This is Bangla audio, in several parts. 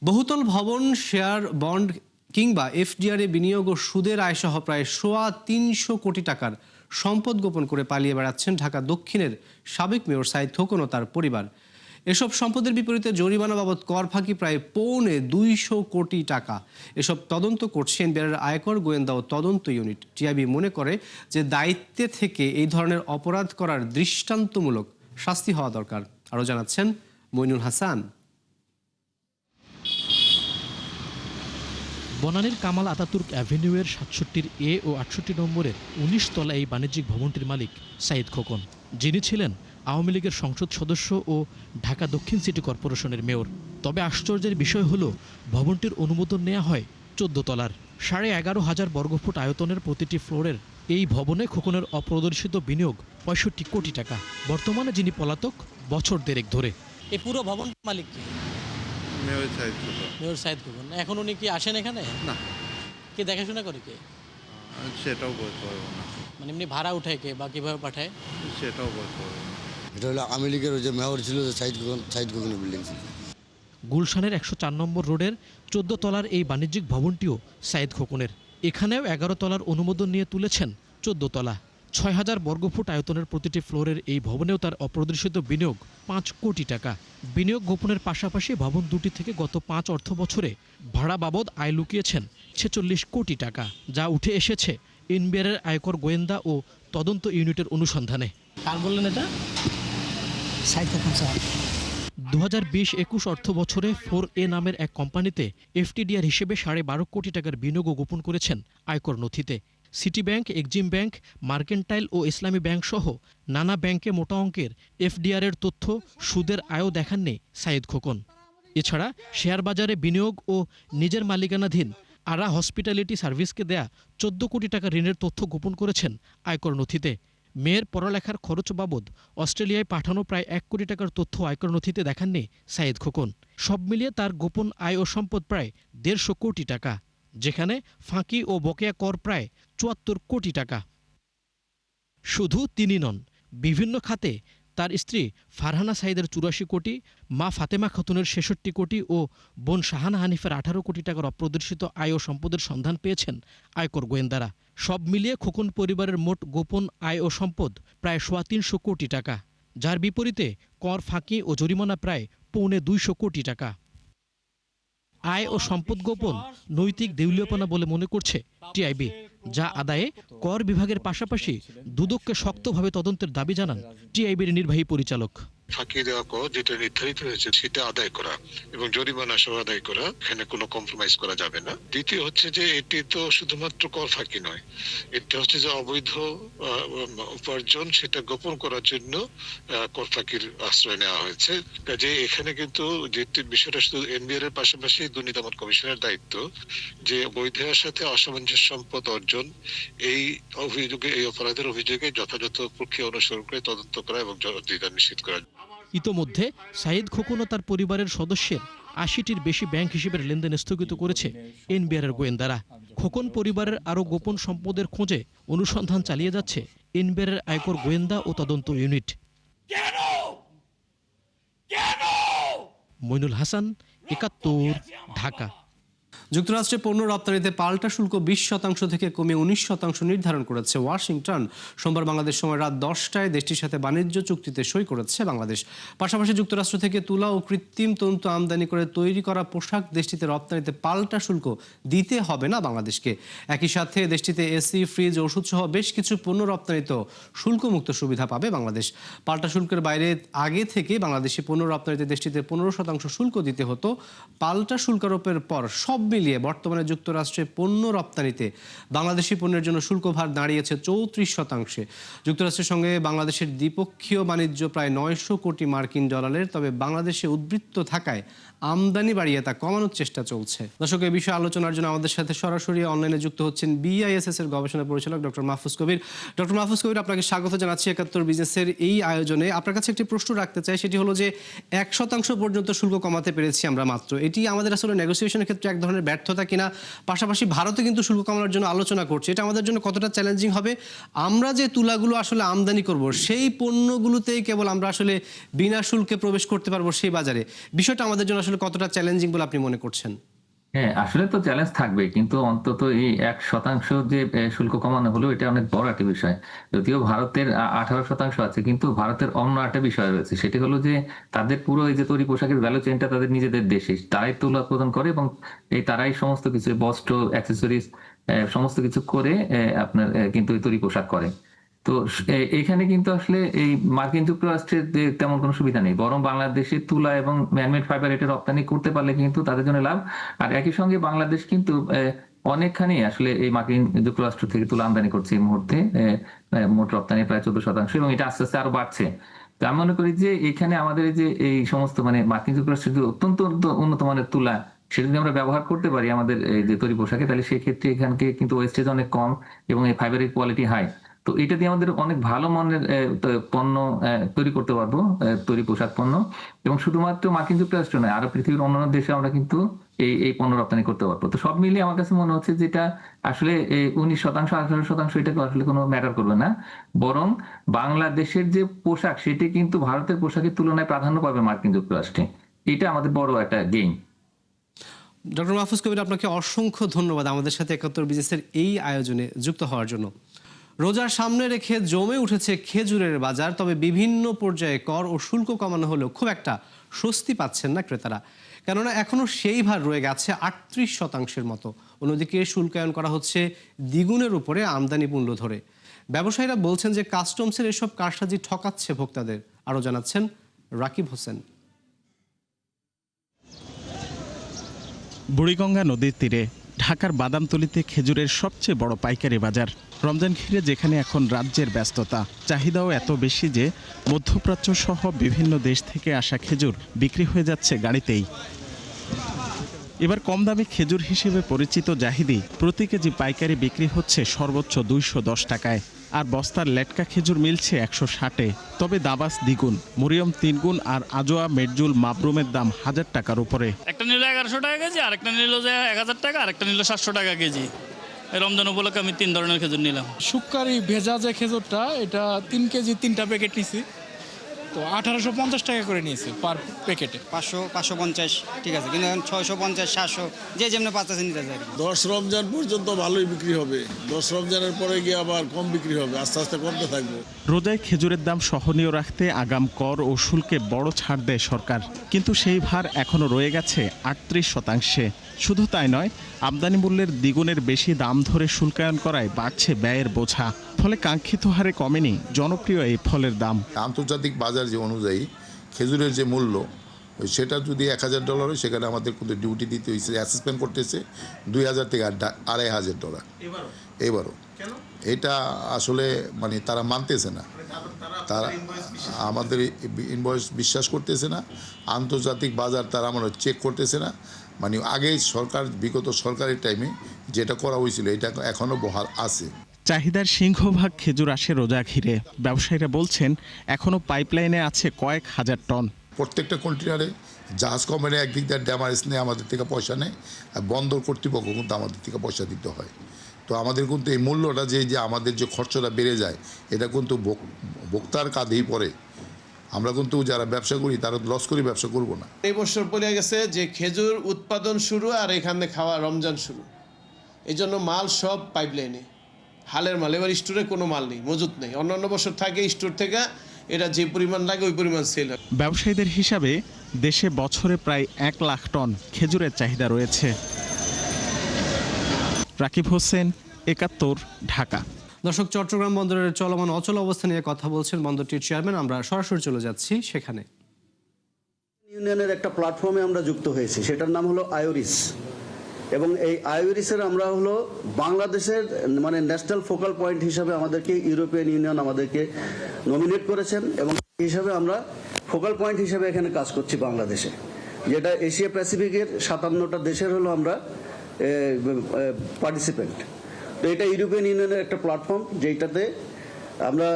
বহুতল ভবন, শেয়ার, বন্ড কিংবা এফডিআরে বিনিয়োগ ও সুদের আয়সহ প্রায় ৩০০ কোটি টাকার সম্পদ গোপন করে পালিয়ে বেড়াচ্ছেন ঢাকা দক্ষিণের সাবেক মেয়র সাইদ খোকন ও তার পরিবার। এসব সম্পদের বিপরীতে জরিমানা বাবদ কর ফাঁকি প্রায় ২৫০ কোটি টাকা। এসব তদন্ত করছে এনবিআরের আয়কর গোয়েন্দা ও তদন্ত ইউনিট। টিআইবি মনে করে যে দায়িত্বে থেকে এই ধরনের অপরাধ করার দৃষ্টান্তমূলক শাস্তি হওয়া দরকার। আরও জানাচ্ছেন মইনুল হাসান। বনানীর কামাল আতাতুর্ক অ্যাভিনিউয়ের ৬৭ এ ও ৬৮ নম্বরের ১৯ তলা এই বাণিজ্যিক ভবনটির মালিক সাইদ খোকন, যিনি ছিলেন আওয়ামী লীগের সংসদ সদস্য ও ঢাকা দক্ষিণ সিটি কর্পোরেশনের মেয়র। তবে আশ্চর্যের বিষয় হলো, ভবনটির অনুমোদন নেওয়া হয় ১৪ তলার। ১১,৫০০ বর্গফুট আয়তনের প্রতিটি ফ্লোরের এই ভবনে খোকনের অপ্রদর্শিত বিনিয়োগ ৬৫ কোটি টাকা। বর্তমানে যিনি পলাতক বছর দেড়েক ধরে। এই পুরো ভবন মালিক কি? মেয়র সাইদ খোকন। এখন উনি কি আসেন এখানে? না। কে দেখাশোনা করে কে? সেটাও বলতে পারবো না। মানে এমনি ভাড়া উঠায় কে বা কিভাবে পাঠায়? সেটাও বলতে পারবো না। এটা হলো আওয়ামী লীগের যে মেয়র ছিল, সাইদ খোকনের বিল্ডিং ছিল। গুলশানের ১০৪ নম্বর রোডের ১৪ তলার এই বাণিজ্যিক ভবনটিও সাইদ খোকনের। এখানেও ১১ তলার অনুমোদন নিয়ে তুলেছেন ১৪ তলা। ৬,০০০ বর্গফুট আয়তনের প্রতিটি ফ্লোরের এই ভবনেও তার অপ্রদর্শিত বিনিয়োগ ৫ কোটি টাকা। বিনিয়োগ গোপনের পাশাপাশি ভবন দুটি থেকে গত ৫ অর্থ বছরে ভাড়া বাবদ আয় লুকিয়েছেন ৪৬ কোটি টাকা, যা উঠে এসেছে এনবিআরের আয়কর গোয়েন্দা ও তদন্ত ইউনিটের অনুসন্ধানে। কার বললেন এটা? সাইদ খোকন স্যার। ২০২০-২১ অর্থ বছরে 4A নামের এক কোম্পানিতে এফটিডিআর হিসেবে ১২.৫ কোটি টাকার বিনিয়োগও গোপন করেছেন আয়কর নথিতে। City bank, Exim bank, mercantile ও ইসলামী ব্যাংক সহ নানা ব্যাংকে মোটা অঙ্কের এফডিআরের তথ্য, সুদের আয়ও দেখাননি সাইদ খোকন। এছাড়া শেয়ার বাজারে বিনিয়োগ ও নিজের মালিকানাধীন আরা হসপিটালিটি সার্ভিসকে দেয়া ১৪ কোটি টাকা ঋণের তথ্য গোপন করেছেন আয়কর নথিতে। মেয়ের পড়ালেখার খরচ বাবদ অস্ট্রেলিয়ায় পাঠানো প্রায় ১ কোটি টাকার তথ্য আয়কর নথিতে দেখাননি সাইদ খোকন। সব মিলিয়ে তার গোপন আয় ও সম্পদ প্রায় ১৫০ কোটি টাকা, যেখানে ফাঁকি ও বকেয়া কর প্রায় ৭৪ কোটি টাকা। শুধু তিনি নন, বিভিন্ন খাতে তার স্ত্রী ফারহানা সাইদের ৮৪ কোটি, মা ফাতেমা খাতুনের ৬৬ কোটি ও বোন শাহানা হানিফের ১৮ কোটি টাকার অপ্রদর্শিত আয় ও সম্পদের সন্ধান পেয়েছেন আয়কর গোয়েন্দারা। সব মিলিয়ে খোকন পরিবারের মোট গোপন আয় ও সম্পদ প্রায় ৩৫০ কোটি টাকা, যার বিপরীতে কর ফাঁকি ও জরিমানা প্রায় ২৫০ কোটি টাকা। আয় ও সম্পদ গোপন নৈতিক দেউলিয়াপনা বলে মনে করছে টিআইবি, যা আদায়ে কর বিভাগের পাশাপাশি দুদককে শক্তভাবে তদন্তের দাবি জানান টিআইবির নির্বাহী পরিচালক। ফাঁকি দেওয়া কর যেটা নির্ধারিত হয়েছে সেটা আদায় করা এবং জরিমানা সহ আদায় করা, এখানে কোনো কম্প্রোমাইজ করা যাবে না। দ্বিতীয় হচ্ছে যে এটি তো শুধুমাত্র কর ফাঁকি নয়, এটা হচ্ছে যে অবৈধ উপার্জন, সেটা গোপন করার জন্য কর ফাঁকির আশ্রয় নেওয়া হয়েছে। কাজে এখানে কিন্তু যে বিষয়টা শুধু এনবিআর এর পাশাপাশি দুর্নীতি দমন কমিশনের দায়িত্ব যে বৈধের সাথে অসামঞ্জস্য সম্পদ অর্জন, এই অভিযোগে, এই অপরাধের অভিযোগে যথাযথ প্রক্রিয়া অনুসরণ করে তদন্ত করা এবং জবাবদিহিতা নিশ্চিত করা। ইতোমধ্যে সাইদ খোকন ও তার পরিবারের সদস্যের ৮০টির বেশি ব্যাংক হিসেবের লেনদেন স্থগিত করেছে এনবিআরের গোয়েন্দারা। খোকন পরিবারের আরও গোপন সম্পদের খোঁজে অনুসন্ধান চালিয়ে যাচ্ছে এনবিআরের আয়কর গোয়েন্দা ও তদন্ত ইউনিট। মইনুল হাসান, ৭১, ঢাকা। যুক্তরাষ্ট্রে পণ্য রপ্তানিতে পাল্টা শুল্ক ২০% থেকে কমিয়ে ১৯% নির্ধারণ করেছে ওয়াশিংটন। সোমবার বাংলাদেশ সময় রাত ১০টায় দেশটির সাথে বাণিজ্য চুক্তিতে সই করেছে বাংলাদেশ। পাশাপাশি যুক্তরাষ্ট্র থেকে তুলা ও কৃত্রিম তন্তু আমদানি করে তৈরি করা পোশাক দেশটিতে রপ্তানিতে পাল্টা শুল্ক দিতে হবে না বাংলাদেশকে। একই সাথে দেশটিতে এসি, ফ্রিজ, ওষুধ সহ বেশ কিছু পণ্য রপ্তানিতেও শুল্কমুক্ত সুবিধা পাবে বাংলাদেশ। পাল্টা শুল্কের বাইরে আগে থেকে বাংলাদেশি পণ্য রপ্তানিতে দেশটিতে 15% শুল্ক দিতে হতো। পাল্টা শুল্কারোপের পর সব মিলিয়ে বর্তমানে যুক্তরাষ্ট্রে পণ্য রপ্তানিতে বাংলাদেশি পণ্যের জন্য শুল্ক ভার দাঁড়িয়েছে ৩৪%। যুক্তরাষ্ট্রের সঙ্গে বাংলাদেশের দ্বিপক্ষীয় বাণিজ্য প্রায় ৯০০ কোটি মার্কিন ডলারের। তবে বাংলাদেশে উদ্বৃত্ত থাকায় আমদানি বাড়িয়ে তা কমানোর চেষ্টা চলছে। দর্শক, এই বিষয়ে আলোচনার জন্য আমাদের সাথে সরাসরি অনলাইনে যুক্ত হচ্ছেন বিআইএসএস এর গবেষণা পরিচালক ডক্টর মাহফুজ কবির। ডক্টর মাহফুজ কবির, আপনাকে স্বাগত জানাচ্ছি ৭১ বিজনেসের এই আয়োজনে। আপনার কাছে একটি প্রশ্ন রাখতে চাই, সেটি হলো যে ১% পর্যন্ত শুল্ক কমাতে পেরেছি আমরা মাত্র, এটি আমাদের আসলে নেগোসিয়েশনের ক্ষেত্রে এক ধরনের ব্যর্থতা কিনা? পাশাপাশি ভারতে কিন্তু শুল্ক কমানোর জন্য আলোচনা করছে, এটা আমাদের জন্য কতটা চ্যালেঞ্জিং হবে? আমরা যে তুলাগুলো আসলে আমদানি করব সেই পণ্যগুলোতেই কেবল আমরা আসলে বিনা শুল্কে প্রবেশ করতে পারবো সেই বাজারে, বিষয়টা আমাদের জন্য আসলে আসলে কতটা চ্যালেঞ্জিং বলে আপনি মনে করছেন? হ্যাঁ, আসলে তো চ্যালেঞ্জ থাকবে, কিন্তু অন্তত এই 1% যে শুল্ক কমানো হলো, এটা অনেক বড় একটা বিষয়। যদিও ভারতের 18% আছে, কিন্তু ভারতের অন্য একটা বিষয় রয়েছে, সেটি হলো যে তাদের পুরো এই যে তৈরি পোশাকের ভ্যালু চেইনটা তাদের নিজেদের দেশে, তারাই তুলা উৎপাদন করে এবং তারাই সমস্ত কিছু বস্ত্র, অ্যাক্সেসরিজ সমস্ত কিছু করে আপনার কিন্তু এই তৈরি পোশাক করে। তো এখানে কিন্তু আসলে এই মার্কিন যুক্তরাষ্ট্রের তেমন কোনো সুবিধা নেই, বরং বাংলাদেশে তুলা এবং ম্যানমেড ফাইবার এটা রপ্তানি করতে পারলে কিন্তু তাদের জন্য লাভ। আর একই সঙ্গে বাংলাদেশ কিন্তু অনেকখানি আসলে এই মার্কিন যুক্তরাষ্ট্র থেকে তুলা আমদানি করছে এই মুহূর্তে, মোট রপ্তানি প্রায় 14%, এবং এটা আস্তে আস্তে আরো বাড়ছে। তো আমি মনে করি যে এখানে আমাদের যে এই সমস্ত মানে মার্কিন যুক্তরাষ্ট্রের যে অত্যন্ত উন্নত মানের তুলা, সেটা যদি আমরা ব্যবহার করতে পারি আমাদের এই যে তৈরি পোশাকে, তাহলে সেক্ষেত্রে এখানকে কিন্তু ওয়েস্টেজ অনেক কম এবং এই ফাইবারের কোয়ালিটি হাই। তো এটা দিয়ে আমাদের অনেক ভালো মানের পণ্য তৈরি করতে পারবো, তৈরি পোশাক পণ্য, এবং শুধুমাত্র মার্কিন যুক্তরাষ্ট্র নয়, আরো পৃথিবীর অন্যান্য দেশে আমরা কিন্তু এই পণ্য রপ্তানি করতে পারবো। তো সব মিলিয়ে আমার কাছে মনে হচ্ছে যেটা আসলে 19%, 18% এটা আসলে কোনো ম্যাটার করবে না, বরং বাংলাদেশের যে পোশাক সেটি কিন্তু ভারতের পোশাকের তুলনায় প্রাধান্য পাবে মার্কিন যুক্তরাষ্ট্রে। এটা আমাদের বড় একটা গেইন। ডক্টর মাহফুজ কবির, আপনাকে অসংখ্য ধন্যবাদ আমাদের সাথে 71 বিজনেসের এই আয়োজনে যুক্ত হওয়ার জন্য। রোজার সামনে রেখে জমে উঠেছে খেজুরের বাজার, তবে বিভিন্ন পর্যায়ে কর ও শুল্ক কমানো হলেও খুব একটা স্বস্তি পাচ্ছেন না ক্রেতারা, কেননা এখনও সেই ভার রয়ে গেছে 38% মতো। অন্যদিকে শুল্কায়ন করা হচ্ছে দ্বিগুণের উপরে আমদানি মূল্য ধরে। ব্যবসায়ীরা বলছেন যে কাস্টমসের এসব কারসাজি ঠকাচ্ছে ভোক্তাদের। আরও জানাচ্ছেন রাকিব হোসেন। বুড়িগঙ্গা নদীর তীরে ঢাকার বাদামতলীতে খেজুরের সবচেয়ে বড় পাইকারি বাজার। রমজান ঘিরে যেখানে এখন রাজ্যের ব্যস্ততা, চাহিদাও এত বেশি যে মধ্যপ্রাচ্য সহ বিভিন্ন দেশ থেকে আসা খেজুর বিক্রি হয়ে যাচ্ছে গাড়িতেই। এবার কম দামে খেজুর হিসেবে পরিচিত জাহিদি প্রতি কেজি পাইকারি বিক্রি হচ্ছে সর্বোচ্চ 210 টাকায়, আর বস্তার লেটকা খেজুর মিলছে 160-এ। তবে দাবাস দ্বিগুণ, মরিয়ম 3 গুণ, আর আজোয়া, মেটজুল, মাবরুমের দাম 1000 টাকার উপরে। একটা নিল 1100 টাকা কেজি, আরেকটা নিল যে 1000 টাকা, আরেকটা নিল 700 টাকা কেজি। রমজান উপলক্ষে আমি 3 ধরনের খেজুর নিলাম। শুক্কারি ভেজা যে খেজুরটা, এটা 3 কেজি 3টা প্যাকেট নিছি, তো 1850 টাকা করে নিয়েছে পার প্যাকেটে। 500, 550 ঠিক আছে, কিন্তু এখন 650, 700 যে যেমন 5 নিতে যায়। 10 রমজান পর্যন্ত ভালোই বিক্রি হবে, 10 রমজানের পরে গিয়ে আবার কম বিক্রি হবে, আস্তে আস্তে কমতে থাকবে। রোজায় খেজুরের দাম সহনীয় রাখতে আগাম কর ও শুল্কে বড় ছাড় দেয় সরকার, কিন্তু সেই ভার এখনও রয়ে গেছে 38%। শুধু তাই নয়, আমদানি মূল্যের দ্বিগুণের বেশি দাম ধরে শুল্কায়ন করায় বাড়ছে ব্যয়ের বোঝা, ফলে কাঙ্ক্ষিত হারে কমেনি জনপ্রিয় এই ফলের দাম। আন্তর্জাতিক বাজার যে অনুযায়ী খেজুরের যে মূল্য, সেটা যদি $1000 হয়, সেখানে আমাদের কিন্তু ডিউটি দিতে হয়েছে, অ্যাসেসমেন্ট করতেছে $2000 থেকে $2500 এবারও। এটা আসলে মানে তারা মানতেছে না, তারা আমাদের ইনভয়েস বিশ্বাস করতেছে না, আন্তর্জাতিক বাজার তারা আমরা চেক করতেছে না। মানে আগে সরকার, বিগত সরকারের টাইমে যেটা করা হয়েছিল, এটা এখনও বহাল আছে। চাহিদার সিংহভাগ খেজুর আসে রোজা ঘিরে। ব্যবসায়ীরা বলছেন এখনও পাইপলাইনে আছে কয়েক হাজার টন। প্রত্যেকটা কন্টেনারে জাহাজ কোম্পানি একদিক দিয়ে ড্যামারেজ নেয়, আমাদের থেকে পয়সা নেয়, আর বন্দর কর্তৃপক্ষ কিন্তু আমাদের থেকে পয়সা দিতে হয়। তো আমাদের কিন্তু এই মূল্যটা যে আমাদের যে খরচটা বেড়ে যায়, এটা কিন্তু ভোক্তার কাঁধেই পড়ে। আমরা কিন্তু যারা ব্যবসা করি তারা লস করে ব্যবসা করব না। এই বছর পড়ে গেছে যে খেজুর উৎপাদন শুরু আর এখানে খাওয়া রমজান শুরু, এই জন্য মাল সব পাইপলাইনে, হালের মাল। এবার স্টোরে কোনো মাল নেই, মজুত নেই। অন্যান্য বছর থাকে স্টোর থেকে এটা যে পরিমাণ লাগে ওই পরিমাণ সেল হয়। ব্যবসায়ীদের হিসাবে দেশে বছরে প্রায় 1 লাখ টন খেজুরের চাহিদা রয়েছে। রাকিব হোসেন, 71, ঢাকা। দর্শক, চট্টগ্রাম বন্দরের চলমান অচল অবস্থা নিয়ে কথা বলছেন বন্দরটির চেয়ারম্যান। আমরা সরাসরি চলে যাচ্ছি সেখানে। ইউনিয়নের একটা প্ল্যাটফর্মে আমরা যুক্ত হয়েছি, সেটার নাম হলো আয়োরিস, এবং এই আয়োরিসের আমরা হলো বাংলাদেশের মানে ন্যাশনাল ফোকাল পয়েন্ট হিসাবে আমাদেরকে ইউরোপিয়ান ইউনিয়ন আমাদেরকে নমিনেট করেছেন, এবং হিসাবে আমরা ফোকাল পয়েন্ট হিসাবে এখানে কাজ করছি বাংলাদেশে, যেটা এশিয়া প্যাসিফিকের 57টা দেশের হলো আমরা পার্টিসিপেন্ট। তো এটা ইউরোপিয়ান ইউনিয়নের একটা প্ল্যাটফর্ম, যেটাতে আমরা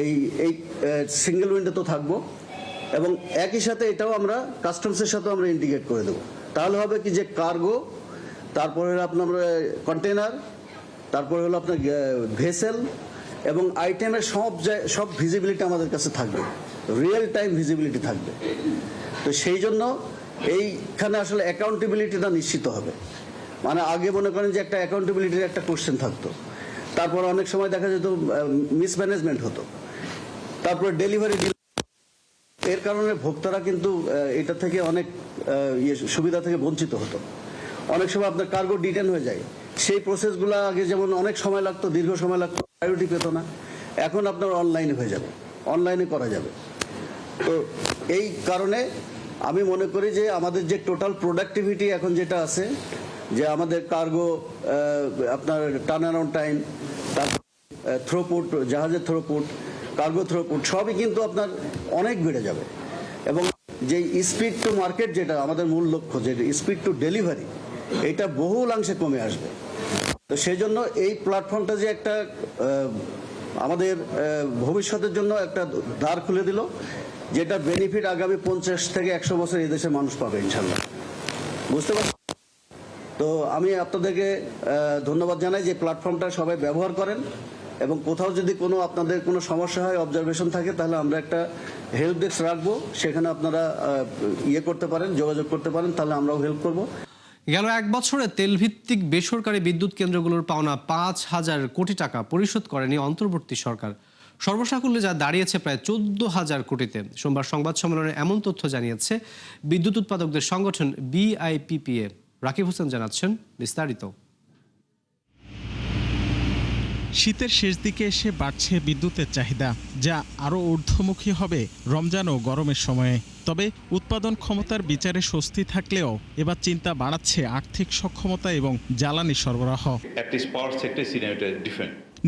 এই সিঙ্গেল উইন্ডোতে থাকবো, এবং একই সাথে এটাও আমরা কাস্টমসের সাথে আমরা ইন্টিগ্রেট করে দেবো। তাহলে হবে কি যে কার্গো, তারপরে আপনার কন্টেনার, তারপরে হলো আপনার ভেসেল এবং আইটেমের সব ভিজিবিলিটি আমাদের কাছে থাকবে, রিয়েল টাইম ভিজিবিলিটি থাকবে। তো সেই জন্য এইখানে আসলে অ্যাকাউন্টেবিলিটিটা নিশ্চিত হবে। মানে আগে মনে করেন যে একটা অ্যাকাউন্টেবিলিটির একটা কোশ্চেন থাকতো, তারপর অনেক সময় দেখা যেত মিসম্যানেজমেন্ট হতো, তারপরে ডেলিভারি, এর কারণে ভোক্তারা কিন্তু এটা থেকে অনেক সুবিধা থেকে বঞ্চিত হতো। অনেক সময় আপনার কার্গো ডিটেন হয়ে যায়, সেই প্রসেসগুলো আগে যেমন অনেক সময় লাগতো, দীর্ঘ সময় লাগতো, প্রায়োরিটি পেত না, এখন আপনার অনলাইনে হয়ে যাবে, অনলাইনে করা যাবে। তো এই কারণে আমি মনে করি যে আমাদের যে টোটাল প্রোডাক্টিভিটি এখন যেটা আছে, যে আমাদের কার্গো, আপনার টার্ন অ্যারাউন্ড টাইম, তারপর থ্রোপুট, জাহাজের থ্রোপুট, কার্গো থ্রোপুট, সবই কিন্তু আপনার অনেক বেড়ে যাবে। এবং যে স্পিড টু মার্কেট, যেটা আমাদের মূল লক্ষ্য, যে স্পিড টু ডেলিভারি, এটা বহুলাংশে কমে আসবে। তো সেই জন্য এই প্ল্যাটফর্মটা যে একটা আমাদের ভবিষ্যতের জন্য একটা দ্বার খুলে দিল, যেটা বেনিফিট আগামী 50 থেকে 100 বছর এই দেশের মানুষ পাবে ইনশাল্লাহ। বুঝতে পারছি। তো আমি আপনাদেরকে ধন্যবাদ জানাই যে প্ল্যাটফর্মটা সবাই ব্যবহার করেন, এবং কোথাও যদি আপনাদের কোনো সমস্যা হয়, অবজারভেশন থাকে, তাহলে আমরা একটা হেল্প ডেস্ক রাখবো, সেখানে আপনারা করতে পারেন, যোগাযোগ করতে পারেন, তাহলে আমরাও হেল্প করব। গেল 1 বছরে তেলভিত্তিক বেসরকারি বিদ্যুৎ কেন্দ্রগুলোর পাওনা 5,000 কোটি টাকা পরিশোধ করেনি অন্তর্বর্তী সরকার। সর্বসাকুল্যে যা দাঁড়িয়েছে প্রায় 14,000 কোটিতে। সোমবার সংবাদ সম্মেলনে এমন তথ্য জানিয়েছে বিদ্যুৎ উৎপাদকদের সংগঠন BIPPA। রাকিব হোসেন জানাচ্ছেন বিস্তারিত। শীতের শেষ দিকে এসে বাড়ছে বিদ্যুতের চাহিদা, যা আরও ঊর্ধ্বমুখী হবে রমজান ও গরমের সময়ে। তবে উৎপাদন ক্ষমতার বিচারে স্বস্তি থাকলেও এবার চিন্তা বাড়াচ্ছে আর্থিক সক্ষমতা এবং জ্বালানি সরবরাহ।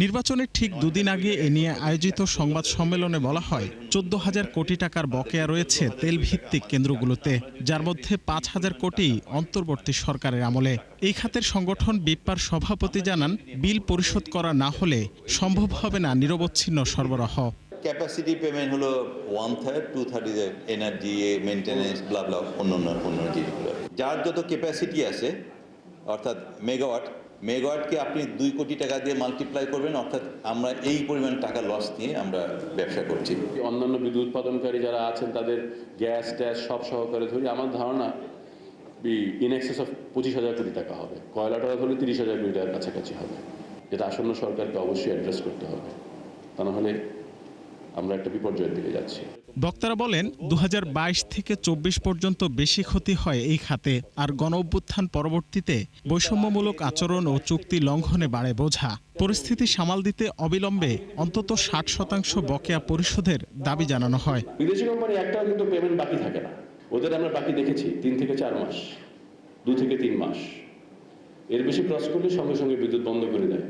নির্বাচনের ঠিক 2 দিন আগে এ নিয়ে আয়োজিত সংবাদ সম্মেলনে বলা হয় 14,000 কোটি টাকার বকেয়া রয়েছে তেলভিত্তিক কেন্দ্রগুলোতে, যার মধ্যে 5,000 কোটি অন্তর্বর্তী সরকারের আমলে। এই খাতের সংগঠন বিপ্পার সভাপতি জানান, বিল পরিশোধ করা না হলে সম্ভব হবে না নিরবচ্ছিন্ন সরবরাহ। ক্যাপাসিটি পেমেন্ট হলো 1/3, 2/3 ইজ এনার্জি, মেইনটেনেন্স, ব্লা ব্লা, অন্য জিনিসগুলো। যার যত ক্যাপাসিটি আছে, অর্থাৎ মেগাওয়াটকে আপনি 2 কোটি টাকা দিয়ে মাল্টিপ্লাই করবেন, অর্থাৎ আমরা এই পরিমাণ টাকা লস নিয়ে আমরা ব্যবসা করছি। অন্যান্য বিদ্যুৎ উৎপাদনকারী যারা আছেন, তাদের গ্যাস ট্যাস সব সহকারে ধরি, আমার ধারণা ইন এক্সেস অফ 25,000 কোটি টাকা হবে। কয়লাটা হলে 30,000 কোটি টাকার কাছাকাছি হবে, যেটা আসন্ন সরকারকে অবশ্যই অ্যাড্রেস করতে হবে, তা নাহলে আমরা একটা বিপর্যয়ের দিকে যাচ্ছি। বক্তারা বলেন 2022 থেকে 24 পর্যন্ত বেশি ক্ষতি হয় এই খাতে, আর গণ অভ্যুত্থান পরবর্তীতে বৈষম্যমূলক আচরণ ও চুক্তি লঙ্ঘনে বাড়ে বোঝা। পরিস্থিতি সামাল দিতে অবিলম্বে অন্তত 60% বকেয়া পরিশোধের দাবি জানানো হয়। বিদেশি কোম্পানি একটাও কিন্তু পেমেন্ট বাকি থাকে না, ওদের আমরা বাকি দেখেছি 3 থেকে 4 মাস, 2 থেকে 3 মাস। এর বেশি ক্রস করলে সঙ্গে সঙ্গে বিদ্যুৎ বন্ধ করে দেয়,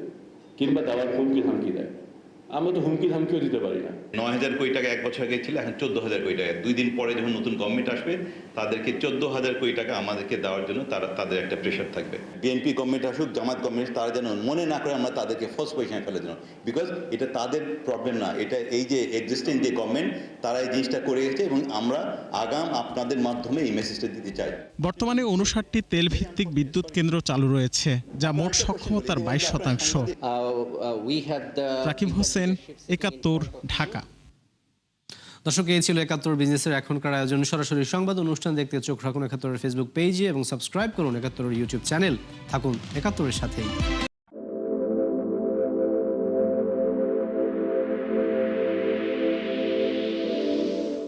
কিংবা দেওয়ার হুমকি ধামকি দেয়। আমরা তো হুমকি ধামকিও দিতে পারি না। 9,000 কোটি টাকা 1 বছর আগে ছিল, এখন 14,000 কোটি টাকা। 2 দিন পরে যখন নতুন গভর্নমেন্ট আসবে, তাদেরকে 14,000 কোটি টাকা আমাদেরকে দেওয়ার জন্য তাদের একটা প্রেশার থাকবে। বিএনপি গভর্নমেন্ট আসুক, জামাত গভর্নমেন্ট, তারা যেন মনে না করে আমরা তাদেরকে ফার্স্ট পজিশনে ফেলে দিন, বিকজ এটা তাদের প্রবলেম না, এটা এই যে এক্সিস্টিং যে গভর্নমেন্ট, তারা এই জিনিসটা করে গেছে, এবং আমরা আগাম আপনাদের মাধ্যমে এই মেসেজটা দিতে চাই। বর্তমানে 59টি তেলভিত্তিক বিদ্যুৎ কেন্দ্র চালু রয়েছে, যা মোট সক্ষমতার 22%। রাকিব হোসেন, 71, ঢাকা। দর্শক, এই ছিল 71 বিজনেসের এখনকার আয়োজন। সরাসরি সংবাদ অনুষ্ঠান দেখতে চোখ রাখুন 71-এর ফেসবুক পেজে এবং সাবস্ক্রাইব করুন 71-এর ইউটিউব চ্যানেল। থাকুন 71-এর সাথেই।